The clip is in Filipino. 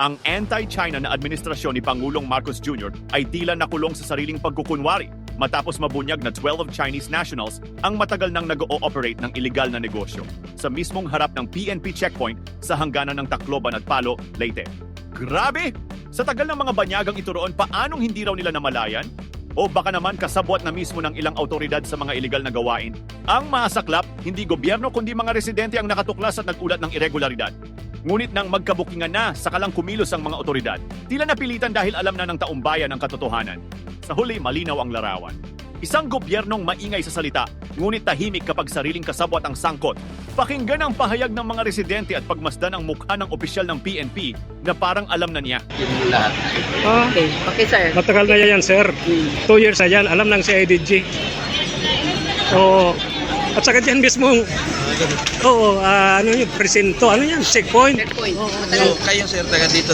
Ang anti-China na administrasyon ni Pangulong Marcos Jr. ay tila nakulong sa sariling pagkukunwari matapos mabunyag na 12 Chinese nationals ang matagal nang nag-ooperate ng iligal na negosyo sa mismong harap ng PNP checkpoint sa hangganan ng Tacloban at Palo, Leyte. Grabe! Sa tagal ng mga banyagang ito roon, paanong hindi raw nila namalayan? O baka naman kasabwat na mismo ng ilang autoridad sa mga iligal na gawain? Ang masaklap, hindi gobyerno kundi mga residente ang nakatuklas at nagulat ng irregularidad. Ngunit nang magkabukingan na, sakalang kumilos ang mga otoridad. Tila napilitan dahil alam na ng taumbayan ang katotohanan. Sa huli, malinaw ang larawan. Isang gobyernong maingay sa salita, ngunit tahimik kapag sariling kasabwat ang sangkot. Pakinggan ang pahayag ng mga residente at pagmasdan ang mukha ng opisyal ng PNP na parang alam na niya. Yung lahat. Okay. Okay, sir. Matagal na yan, sir. 2 years na yan. Alam ng CIDG. Oo. At saka dyan mismo, ano yung presinto, ano yan, checkpoint. Checkpoint. So, kayo sir, taga dito